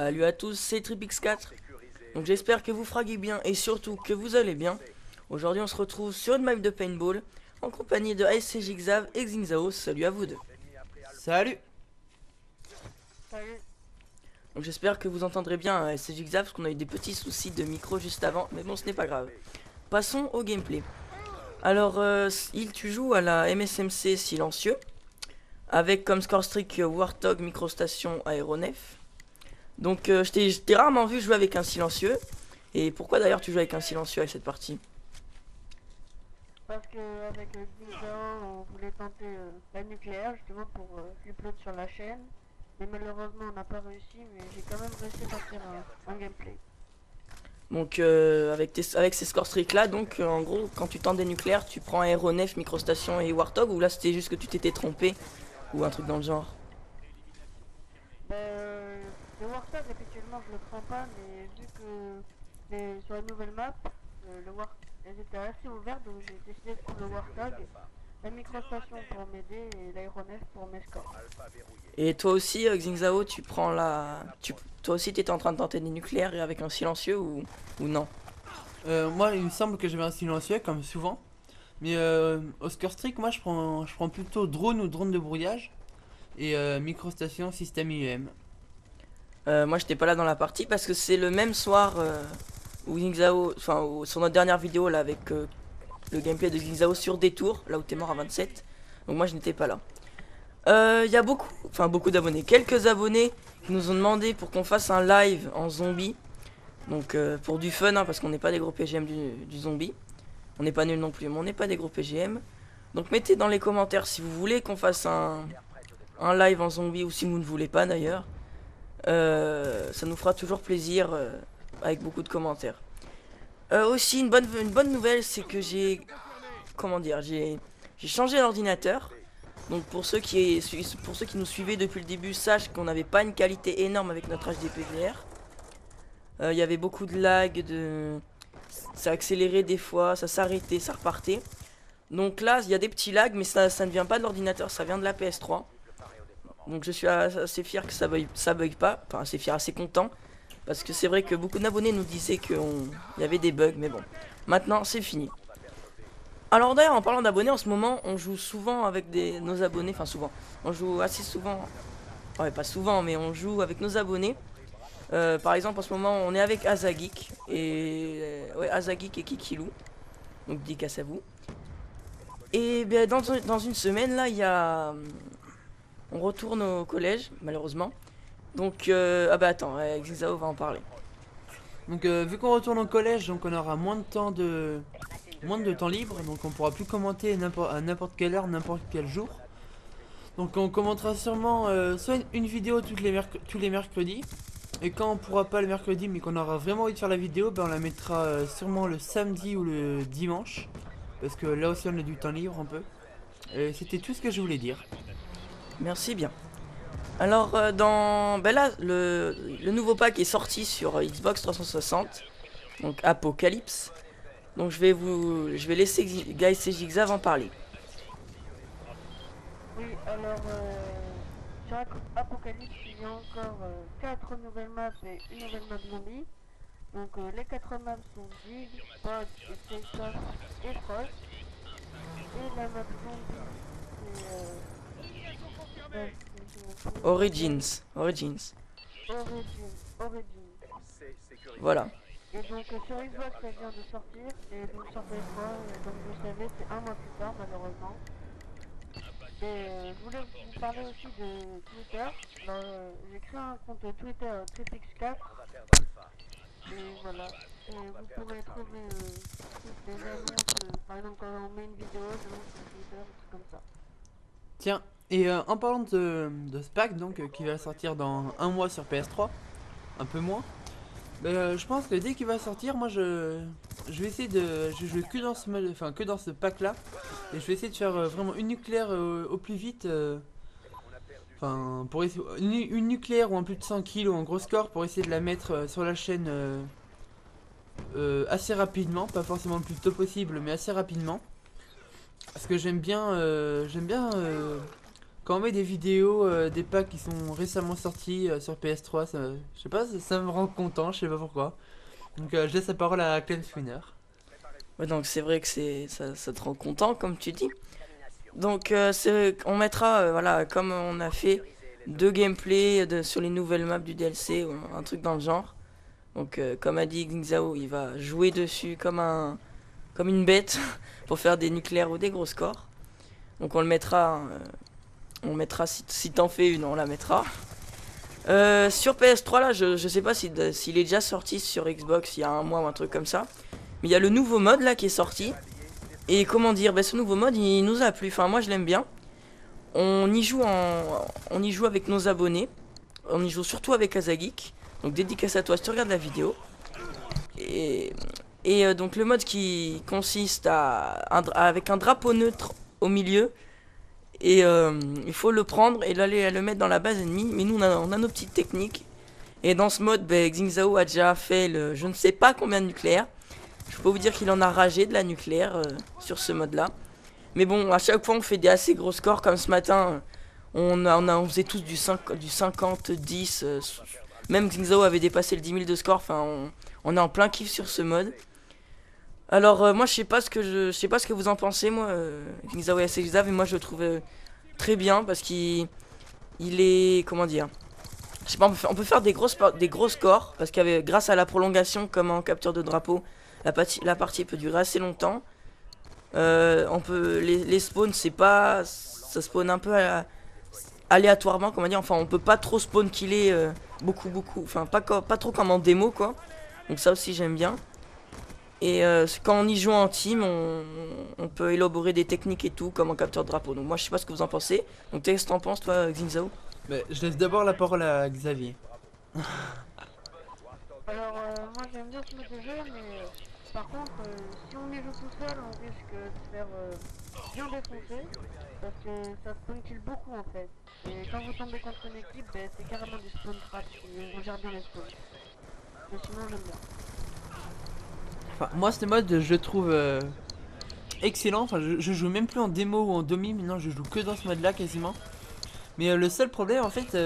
Salut à tous, c'est TripX4. Donc j'espère que vous fraguez bien et surtout que vous allez bien. Aujourd'hui on se retrouve sur une map de paintball en compagnie de ASCJ Xav et Xingzao. Salut à vous deux. Salut. Salut. Donc j'espère que vous entendrez bien ASCJ Xav parce qu'on a eu des petits soucis de micro juste avant, mais bon ce n'est pas grave. Passons au gameplay. Alors tu joues à la MSMC silencieux avec comme score streak Warthog, microstation, aéronef. Donc je t'ai rarement vu jouer avec un silencieux. Et pourquoi d'ailleurs tu joues avec un silencieux à cette partie? Parce que avec Xingzao, on voulait tenter la nucléaire justement pour upload sur la chaîne. Mais malheureusement on n'a pas réussi, mais j'ai quand même réussi à sortir un gameplay. Donc avec ces score streaks là, donc en gros quand tu tentes des nucléaires tu prends aéronef, microstation et Warthog, ou là c'était juste que tu t'étais trompé ou un truc dans le genre? Le Warthog habituellement je le prends pas, mais vu que sur la nouvelle map, elles étaient assez ouvertes, donc j'ai décidé de prendre le Warthog, la microstation pour m'aider et l'aéronef pour mes scores. Et toi aussi Xingzao, tu prends toi aussi t'étais en train de tenter des nucléaires et avec un silencieux ou non? Moi, il me semble que j'avais un silencieux, comme souvent. Mais au score streak, moi, je prends plutôt drone ou drone de brouillage. Et microstation système IEM. Moi j'étais pas là dans la partie parce que c'est le même soir où Xingzao, sur notre dernière vidéo là avec le gameplay de Xingzao sur Détour, là où t'es mort à 27. Donc moi je n'étais pas là. Il y a beaucoup d'abonnés, quelques abonnés qui nous ont demandé pour qu'on fasse un live en zombie. Donc pour du fun, hein, parce qu'on n'est pas des gros PGM du zombie. On n'est pas nul non plus, mais on n'est pas des gros PGM. Donc mettez dans les commentaires si vous voulez qu'on fasse un live en zombie ou si vous ne voulez pas d'ailleurs. Ça nous fera toujours plaisir avec beaucoup de commentaires. Aussi une bonne nouvelle, c'est que j'ai changé d'ordinateur. Donc pour ceux qui nous suivaient depuis le début, sachent qu'on n'avait pas une qualité énorme avec notre HDPVR. Il y avait beaucoup de lag, ça accélérait des fois, ça s'arrêtait, ça repartait. Donc là il y a des petits lags, mais ça ne vient pas de l'ordinateur, ça vient de la PS3. Donc je suis assez fier que ça bug pas, enfin assez fier, assez content. Parce que c'est vrai que beaucoup d'abonnés nous disaient qu'il y avait des bugs, mais bon. Maintenant c'est fini. Alors d'ailleurs en parlant d'abonnés, en ce moment on joue souvent avec nos abonnés, enfin souvent. On joue assez souvent, ouais pas souvent, mais on joue avec nos abonnés. Par exemple en ce moment on est avec Azagik et Azagik et Kikilou. Donc dédicace à vous. Et bien dans une semaine là il y a... On retourne au collège, malheureusement. Donc, ah bah attends, Xingzao va en parler. Donc, vu qu'on retourne au collège, donc on aura moins de temps libre. Donc, on pourra plus commenter à n'importe quelle heure, n'importe quel jour. Donc, on commentera sûrement soit une vidéo tous les mercredis. Et quand on pourra pas le mercredi, mais qu'on aura vraiment envie de faire la vidéo, ben on la mettra sûrement le samedi ou le dimanche. Parce que là aussi, on a du temps libre un peu. Et c'était tout ce que je voulais dire. Merci bien. Alors, ben là, le nouveau pack est sorti sur Xbox 360. Donc, Apocalypse. Donc, je vais laisser Guy CJ Xav en parler. Oui, alors sur Apocalypse, il y a encore 4 nouvelles maps et une nouvelle map zombie. Donc les 4 maps sont Dig, Pod, Safe et Frost. Et la map zombie, Origins. Origin. Voilà. Et donc sur Xbox ça vient de sortir, et donc sur PS3, comme vous le savez, c'est un mois plus tard malheureusement. Et je voulais vous parler aussi de Twitter. J'ai créé un compte Twitter TripX4. Et voilà. Et vous pourrez trouver toutes les annonces, par exemple quand on met une vidéo, j'annonce sur Twitter, des trucs comme ça. Tiens, et en parlant de ce pack donc, qui va sortir dans un mois sur PS3, un peu moins, je pense que dès qu'il va sortir, moi je vais essayer de... Je joue que dans que dans ce pack là, et je vais essayer de faire vraiment une nucléaire au plus vite. Pour essayer, une nucléaire ou en plus de 100 kills en gros score pour essayer de la mettre sur la chaîne assez rapidement, pas forcément le plus tôt possible, mais assez rapidement. Parce que j'aime bien quand on met des vidéos, des packs qui sont récemment sortis sur PS3, je sais pas, ça me rend content, je sais pas pourquoi. Donc je laisse la parole à Clem Swinner. Ouais, donc c'est vrai que ça te rend content, comme tu dis. Donc on mettra, voilà, comme on a fait, 2 gameplays sur les nouvelles maps du DLC, ou un truc dans le genre. Donc comme a dit Xingzao, il va jouer dessus comme une bête pour faire des nucléaires ou des gros scores. Donc on le mettra, si t'en fais une, on la mettra. Sur PS3 là, je sais pas s'il est déjà sorti sur Xbox il y a un mois ou un truc comme ça. Mais il y a le nouveau mode là qui est sorti. Et comment dire, ce nouveau mode il nous a plu, enfin moi je l'aime bien. On y joue avec nos abonnés. On y joue surtout avec Azageek. Donc dédicace à toi si tu regardes la vidéo. Et donc le mode qui consiste avec un drapeau neutre au milieu. Et il faut le prendre et l'aller le mettre dans la base ennemie. Mais nous on a nos petites techniques. Et dans ce mode, Xingzao a déjà fait je ne sais pas combien de nucléaires. Je peux vous dire qu'il en a ragé de la nucléaire sur ce mode là. Mais bon, à chaque fois on fait des assez gros scores. Comme ce matin, on faisait tous du 50, 10. Même Xingzao avait dépassé le 10 000 de score. Enfin, on est en plein kiff sur ce mode. Alors moi je sais pas ce que vous en pensez, moi Xingzao et Xav, et moi je le trouve très bien parce qu'il est, comment dire, je sais pas, on peut faire des gros scores parce grâce à la prolongation comme en capture de drapeau, la partie peut durer assez longtemps. On peut les spawns, ça spawn un peu aléatoirement, comment dire, enfin on peut pas trop spawn killer beaucoup, enfin pas trop comme en démo quoi. Donc ça aussi j'aime bien. Et quand on y joue en team, on peut élaborer des techniques et tout, comme en capture de drapeau. Donc moi je sais pas ce que vous en pensez. Donc qu'est-ce que t'en penses toi, Xingzao? Je laisse d'abord la parole à Xavier. Alors, moi j'aime bien ce mode de jeu, mais par contre, si on y joue tout seul, on risque de se faire bien défoncer, parce que ça spawn kill beaucoup en fait. Et quand vous tombez contre une équipe, c'est carrément du spawn trap, et on gère bien les spawns. Mais sinon, j'aime bien. Enfin, moi ce mode je le trouve excellent, enfin je joue même plus en démo ou en domi, maintenant je joue que dans ce mode là quasiment. Mais le seul problème en fait,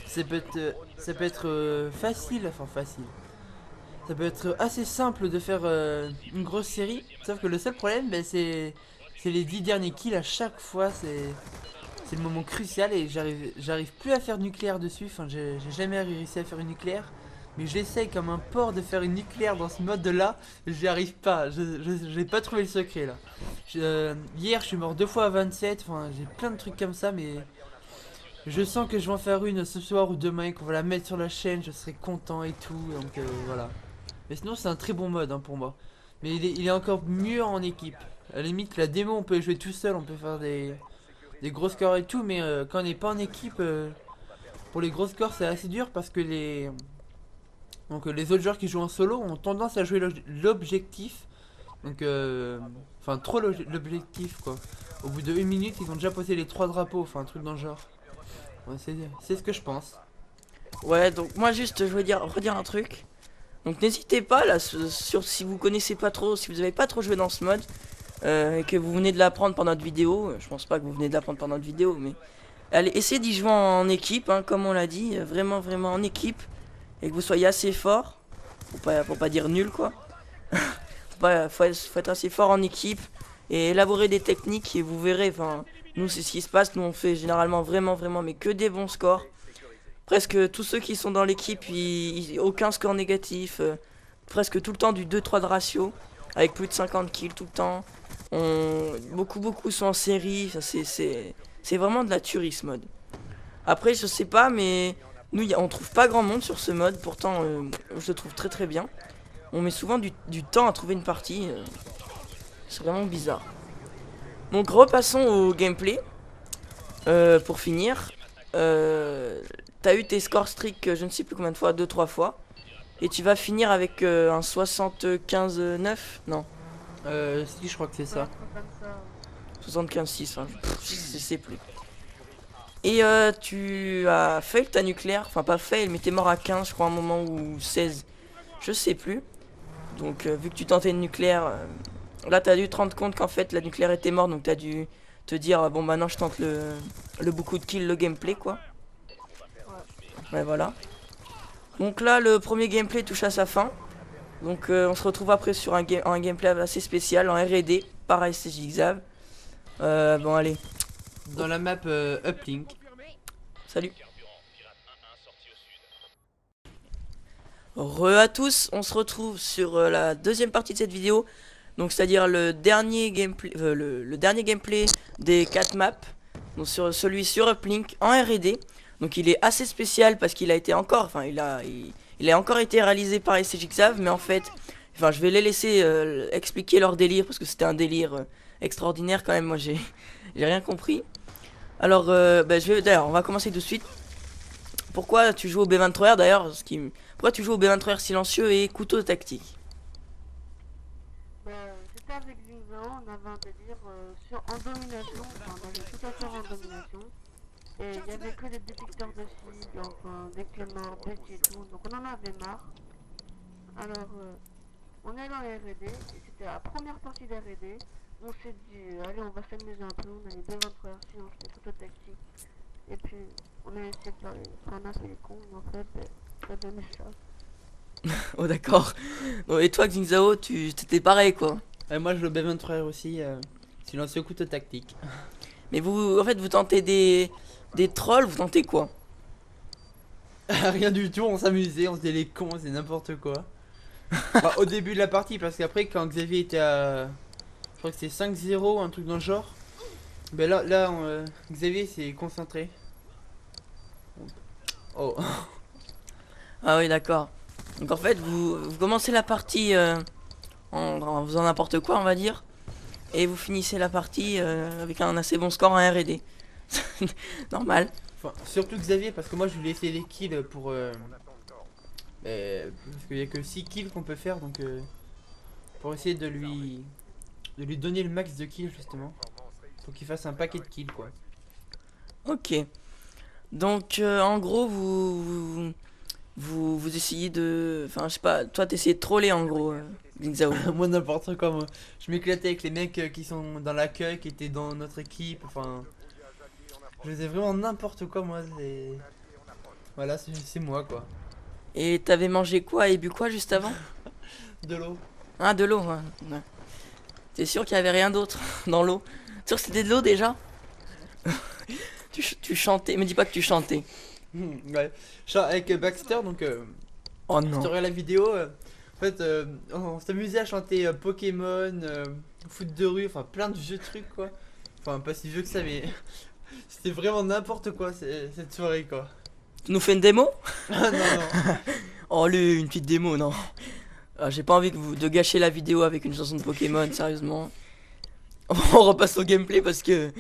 ça peut être facile, enfin facile. Ça peut être assez simple de faire une grosse série, sauf que le seul problème c'est les 10 derniers kills à chaque fois, c'est le moment crucial et j'arrive plus à faire nucléaire dessus, enfin j'ai jamais réussi à faire une nucléaire. Mais j'essaye comme un porc de faire une nucléaire dans ce mode là, j'y arrive pas, j'ai pas trouvé le secret là. Hier je suis mort 2 fois à 27, enfin j'ai plein de trucs comme ça, mais je sens que je vais en faire une ce soir ou demain et qu'on va la mettre sur la chaîne, je serai content et tout, donc voilà. Mais sinon c'est un très bon mode pour moi. Mais il est encore mieux en équipe. À la limite la démo on peut jouer tout seul, on peut faire des gros scores et tout, mais quand on n'est pas en équipe, pour les gros scores c'est assez dur parce que les autres joueurs qui jouent en solo ont tendance à jouer l'objectif. Donc enfin trop l'objectif quoi. Au bout de 1 minute ils ont déjà posé les 3 drapeaux, enfin un truc dans le genre. Ouais, c'est ce que je pense. Ouais, donc moi juste je veux redire un truc. Donc n'hésitez pas là si vous connaissez pas trop, si vous avez pas trop joué dans ce mode et que vous venez de l'apprendre pendant notre vidéo, je pense pas que vous venez de l'apprendre pendant notre vidéo, mais allez essayez d'y jouer en équipe, hein, comme on l'a dit, vraiment en équipe. Et que vous soyez assez fort, pour pas dire nul quoi. faut être assez fort en équipe et élaborer des techniques et vous verrez, enfin nous c'est ce qui se passe, nous on fait généralement vraiment mais que des bons scores. Presque tous ceux qui sont dans l'équipe, aucun score négatif, presque tout le temps du 2-3 de ratio, avec plus de 50 kills tout le temps. Beaucoup sont en série, c'est vraiment de la tuerie ce mode. Après je sais pas mais... Nous, on trouve pas grand monde sur ce mode, pourtant je le trouve très bien. On met souvent du temps à trouver une partie, c'est vraiment bizarre. Donc repassons au gameplay, pour finir. T'as eu tes scores streak je ne sais plus combien de fois, 2-3 fois. Et tu vas finir avec un 75-9, non. Si je crois que c'est ça. 75-6, hein. Je sais plus. Et tu as fail ta nucléaire, enfin pas fail mais t'es mort à 15 je crois à un moment ou 16, je sais plus. Donc vu que tu tentais une nucléaire, là t'as dû te rendre compte qu'en fait la nucléaire était morte, donc t'as te dire bon maintenant je tente le beaucoup de kills, le gameplay quoi. Ouais voilà. Donc là le premier gameplay touche à sa fin. Donc on se retrouve après sur un gameplay assez spécial en R&D par STJ Xav. Bon allez. Dans la map Uplink. Salut. Re à tous, on se retrouve sur la deuxième partie de cette vidéo. Donc c'est-à-dire le dernier gameplay le dernier gameplay des 4 maps. Donc sur celui sur Uplink en R&D. Donc il est assez spécial parce qu'il a été encore enfin il a encore été réalisé par STJ Xav, mais en fait enfin je vais les laisser expliquer leur délire parce que c'était un délire extraordinaire quand même. Moi j'ai rien compris. Alors d'ailleurs on va commencer tout de suite. Pourquoi tu joues au B23R d'ailleurs, pourquoi tu joues au B23R silencieux et couteau tactique? C'était avec Zinzao, on avait un délire en domination, enfin on avait tout à faire en domination. Et il y avait que des détecteurs de cibles, enfin des clémores, des petits et tout, donc on en avait marre. Alors on est dans les R&D, et c'était la première partie des R&D. On s'est dit, allez on va s'amuser un peu, on a les B23R silencieux, les couteaux tactiques. Et puis on a essayé de faire on a fait les cons, mais en fait ça donnait ça. Oh d'accord. Et toi Xingzao, t'étais pareil quoi. Et moi je le B23R aussi, silencieux couteau tactique. Mais vous en fait vous tentez des trolls, vous tentez quoi? Rien du tout, on s'amusait, on faisait les cons, c'est n'importe quoi. Enfin, au début de la partie, parce qu'après quand Xavier était à... Je crois que c'est 5-0, un truc dans le genre. Ben là Xavier s'est concentré. Oh. Ah oui d'accord. Donc en fait vous commencez la partie en faisant n'importe quoi on va dire. Et vous finissez la partie avec un assez bon score en R&D. Normal. Enfin, surtout Xavier, parce que moi je lui ai laissé les kills pour... parce qu'il n'y a que 6 kills qu'on peut faire, donc... pour essayer de lui donner le max de kills justement. Faut qu'il fasse un paquet de kills quoi. Ok. Donc en gros vous essayez de... Enfin je sais pas, toi t'essayais de troller en gros Xingzao. Moi n'importe quoi moi. Je m'éclatais avec les mecs qui sont dans l'accueil, qui étaient dans notre équipe, enfin... Je faisais vraiment n'importe quoi moi, c'est... Voilà, c'est moi quoi. Et t'avais mangé quoi et bu quoi juste avant? De l'eau. Ah de l'eau, ouais. T'es sûr qu'il y avait rien d'autre dans l'eau? Sûr que c'était de l'eau déjà? tu chantais, me dis pas que tu chantais. Ouais. Avec Baxter donc... Oh Si non. tu regardes la vidéo, en fait, on s'amusait à chanter Pokémon, foot de rue, enfin plein de vieux trucs quoi. Enfin pas si vieux que ça mais c'était vraiment n'importe quoi cette soirée quoi. Tu nous fais une démo? Ah non non. Oh allez, une petite démo, non. Ah, j'ai pas envie de gâcher la vidéo avec une chanson de Pokémon, sérieusement. On repasse au gameplay parce que...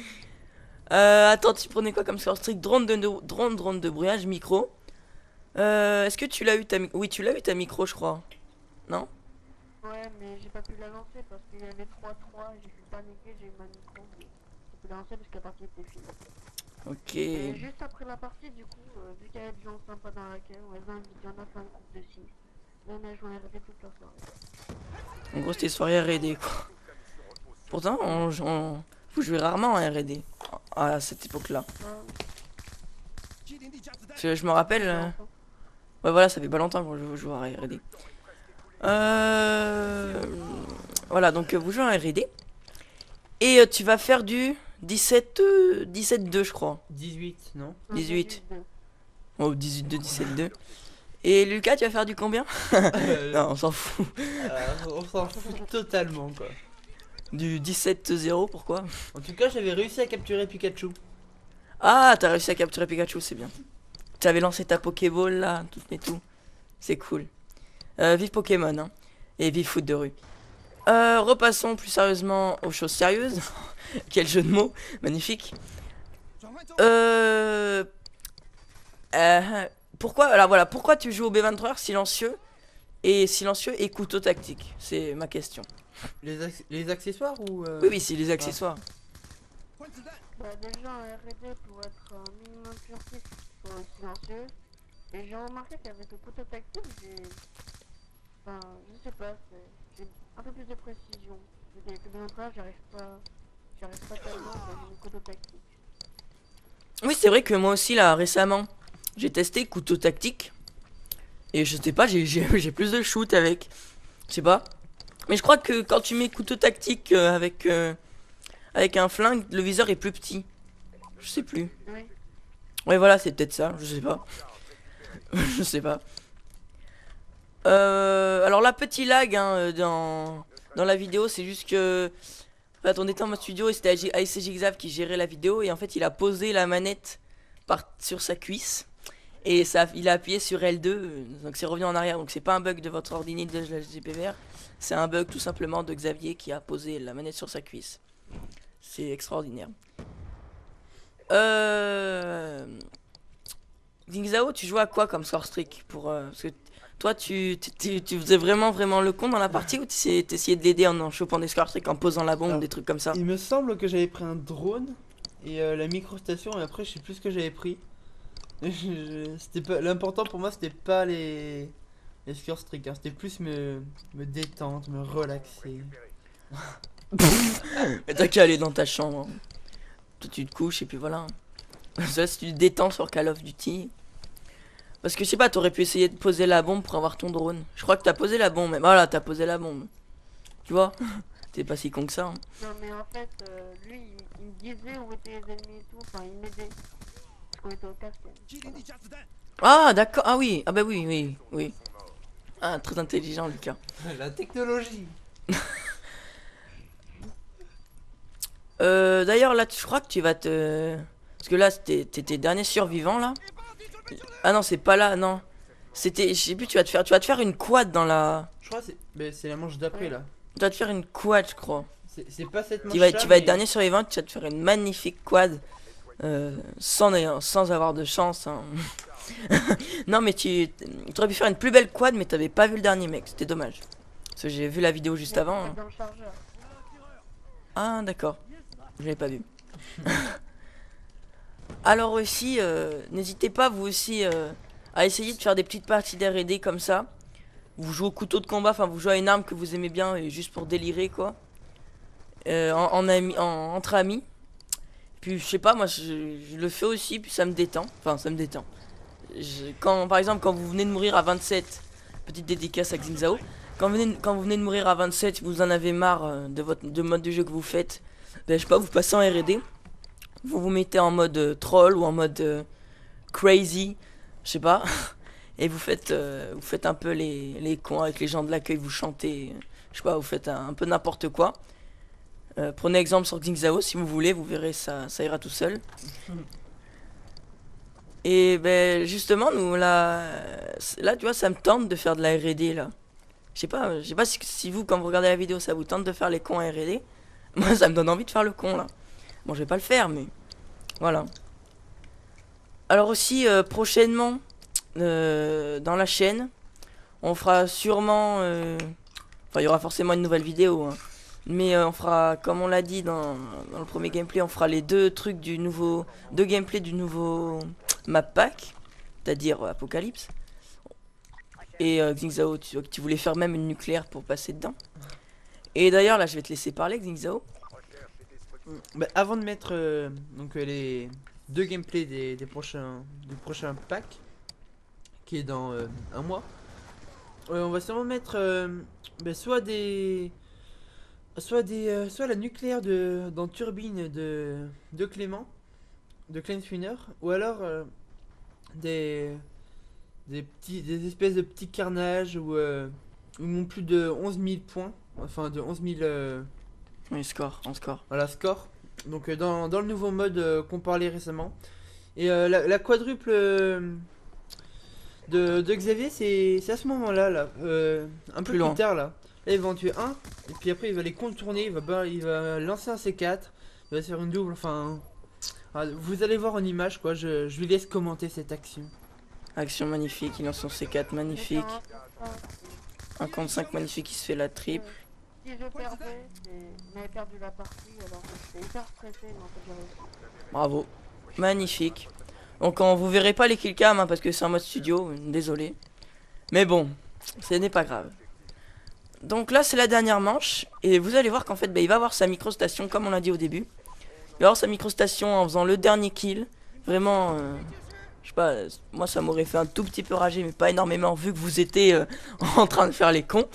attends, tu prenais quoi comme score strict? Drone de brouillage, micro. Est-ce que tu l'as eu ta micro? Oui, tu l'as eu ta micro, je crois. Non? Ouais, mais j'ai pas pu la lancer parce qu'il y avait 3-3 et j'ai pu paniquer, j'ai eu ma micro, mais j'ai pu la lancer parce que la partie était finie. Ok. Et juste après la partie, du coup, vu qu'il y avait des gens sympas dans laquelle on les a invités, on a fait un groupe de 6. Et on a joué à RD toute la soirée. En gros, c'était soirée R&D, quoi. Pourtant, vous jouez rarement en R&D. À cette époque-là. Parce que je me rappelle... Ouais, voilà, ça fait pas longtemps que je joue à R&D. Voilà, donc vous jouez en R&D. Et tu vas faire du 17-2, je crois. 18 non. 18. Oh, 18-2, 17-2. Et Lucas, tu vas faire du combien? Non, on s'en fout. On s'en fout totalement quoi. Du 17-0, pourquoi? En tout cas j'avais réussi à capturer Pikachu. Ah, t'as réussi à capturer Pikachu, c'est bien. Tu avais lancé ta Pokéball là, tout et tout. C'est cool. Vive Pokémon, hein. Et vive foot de rue. Repassons plus sérieusement aux choses sérieuses. Quel jeu de mots, magnifique. Pourquoi, alors voilà, pourquoi tu joues au B23 silencieux et couteau tactique? C'est ma question. Les accessoires ou Oui, c'est les accessoires. Bah, déjà en R&D pour être un minimum furtif, il faut être silencieux. Et j'ai remarqué qu'avec le couteau tactique, je sais pas, j'ai un peu plus de précision. Avec le B23, j'arrive pas, j'arrive pas tellement dans une couteau tactique. Oui, c'est vrai que moi aussi, là, récemment, j'ai testé couteau tactique. Et je sais pas, j'ai plus de shoot avec. Je sais pas. Mais je crois que quand tu mets couteau tactique avec un flingue, le viseur est plus petit. Je sais plus. Oui. Ouais, voilà, c'est peut-être ça, je sais pas. Je sais pas. Alors là, petit lag hein, dans la vidéo, c'est juste que... En fait, on était en mode studio et c'était ASCJ Xav qui gérait la vidéo. Et en fait, il a posé la manette sur sa cuisse. Et ça, il a appuyé sur L2, donc c'est revenu en arrière. Donc c'est pas un bug de votre ordinateur de la GPVR. C'est un bug tout simplement de Xavier qui a posé la manette sur sa cuisse. C'est extraordinaire. Xingzao, tu joues à quoi comme score streak parce que toi, tu faisais vraiment le con dans la partie ou t'essayais de l'aider en chopant des score streak, en posant la bombe, Alors, des trucs comme ça? Il me semble que j'avais pris un drone et la microstation et après je sais plus ce que j'avais pris. C'était pas l'important pour moi, c'était pas les score streak, hein, c'était plus me détendre, me relaxer. Mais t'as qu'à aller dans ta chambre. Hein. Toi, tu te couches et puis voilà. Ça, si tu te détends sur Call of Duty. Parce que je sais pas, t'aurais pu essayer de poser la bombe pour avoir ton drone. Je crois que t'as posé la bombe, mais voilà, t'as posé la bombe. Tu vois? T'es pas si con que ça. Hein. Non mais en fait, lui, il me disait où étaient les ennemis et tout, enfin il m'aidait. Parce qu'on était au casque. Ah, d'accord. Ah oui, ah bah oui. Ah, très intelligent, Lucas. La technologie. D'ailleurs, là, je crois que tu vas te... Parce que là, t'étais dernier survivant, là. Ah non, c'est pas là, non. C'était... Je sais plus, tu vas te faire une quad dans la... Je crois que c'est la manche d'après là. Tu vas te faire une quad, je crois. C'est pas cette manche Tu vas être dernier survivant, tu vas te faire une magnifique quad. Sans avoir de chance. Hein. Non, mais tu aurais pu faire une plus belle quad, mais t'avais pas vu le dernier mec. C'était dommage. Parce que j'ai vu la vidéo juste avant. Hein. Dans le chargeur. Ah, d'accord. Je l'avais pas vu. Alors aussi, n'hésitez pas vous aussi à essayer de faire des petites parties d'R&D comme ça. Vous jouez au couteau de combat, enfin vous jouez à une arme que vous aimez bien et juste pour délirer quoi. Entre amis. Puis je sais pas, moi je le fais aussi, puis ça me détend. Enfin ça me détend. Par exemple quand vous venez de mourir à 27, petite dédicace à Xingzao. Quand vous venez de mourir à 27, vous en avez marre de mode de jeu que vous faites. Ben, je sais pas, vous passez en R&D. Vous vous mettez en mode troll ou en mode crazy, je sais pas. Et vous faites un peu les cons avec les gens de l'accueil, vous chantez, je sais pas, vous faites un peu n'importe quoi. Prenez exemple sur Xingzao si vous voulez, vous verrez, ça ira tout seul. Et ben justement, nous là tu vois, ça me tente de faire de la R&D là. Je sais pas si vous, quand vous regardez la vidéo, ça vous tente de faire les cons à R&D. Moi, ça me donne envie de faire le con là. Bon, je vais pas le faire, mais voilà. Alors aussi, prochainement, dans la chaîne, on fera sûrement... Enfin, il y aura forcément une nouvelle vidéo. Hein. Mais on fera, comme on l'a dit dans le premier gameplay, on fera les deux gameplays du nouveau map pack. C'est-à-dire Apocalypse. Et Xingzao, tu voulais faire même une nucléaire pour passer dedans. Et d'ailleurs, là, je vais te laisser parler, Xingzao. Bah, avant de mettre les deux gameplays du prochain pack, qui est dans un mois, on va sûrement mettre soit la nucléaire dans Turbine de Clément, de Cleanswinner, ou alors des espèces de petits carnages où ils ont plus de 11 000 points, enfin de 11 000 oui, en score. voilà, score. Donc dans le nouveau mode qu'on parlait récemment. Et la quadruple de Xavier, c'est à ce moment-là, là, un peu plus tard là. Là, il va en tuer un, et puis après il va les contourner, il va lancer un C4, il va se faire une double, enfin... vous allez voir en image quoi, je lui laisse commenter cette action. Action magnifique, il lance son C4 magnifique. Un contre 5 magnifique, il se fait la triple. Si je perdais, j'avais perdu la partie, alors j'étais hyper stressé, mais en fait j'ai réussi. Bravo, magnifique. Donc vous verrez pas les killcams hein, parce que c'est en mode studio, désolé. Mais bon, ce n'est pas grave. Donc là c'est la dernière manche et vous allez voir qu'en fait bah, il va avoir sa microstation comme on l'a dit au début. Il va avoir sa microstation en faisant le dernier kill. Vraiment, je sais pas, moi ça m'aurait fait un tout petit peu rager mais pas énormément vu que vous étiez en train de faire les cons.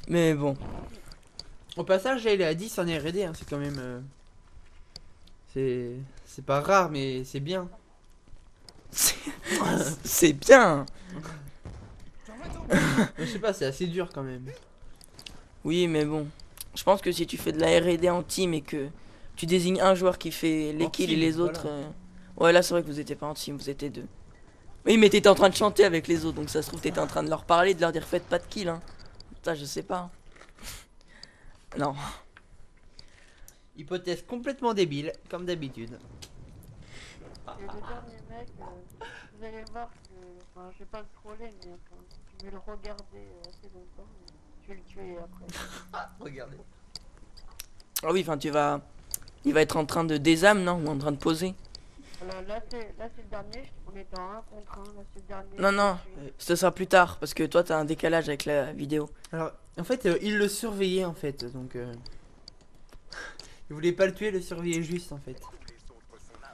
Mais bon. Au passage, là, il est à 10 en R&D, hein, c'est quand même... C'est pas rare, mais c'est bien. C'est bien. Je sais pas, c'est assez dur quand même. Oui mais bon. Je pense que si tu fais de la R&D en team et que tu désignes un joueur qui fait les En kills team, et les voilà. autres... Ouais là c'est vrai que vous étiez pas en team, vous étiez deux. Oui mais t'étais en train de chanter avec les autres donc ça se trouve t'étais en train de leur parler, de leur dire faites pas de kill hein. Ça je sais pas. Non. Hypothèse complètement débile, comme d'habitude. Et le dernier mec, vous allez voir que, enfin, je vais pas le troller, mais enfin, je vais le regarder assez longtemps, mais je vais le tuer après. Regardez. Ah oui enfin tu vas... Il va être en train de désame non ou en train de poser. Alors là c'est le dernier, on est en 1 contre 1, là c'est le dernier. Non non, ce sera plus tard parce que toi t'as un décalage avec la vidéo. Alors, en fait, il le surveillait en fait, donc... Il voulait pas le tuer, le surveillait juste en fait.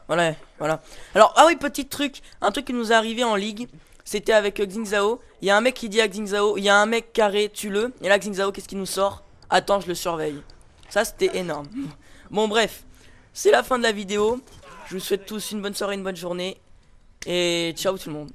Voilà, voilà. Alors, ah oui, petit truc, un truc qui nous est arrivé en ligue, c'était avec Xingzao. Il y a un mec qui dit à Xingzao, il y a un mec carré, tue-le. Et là, Xingzao, qu'est-ce qu'il nous sort? Attends, je le surveille. Ça, c'était énorme. Bon, bref, c'est la fin de la vidéo. Je vous souhaite tous une bonne soirée, une bonne journée. Et ciao tout le monde.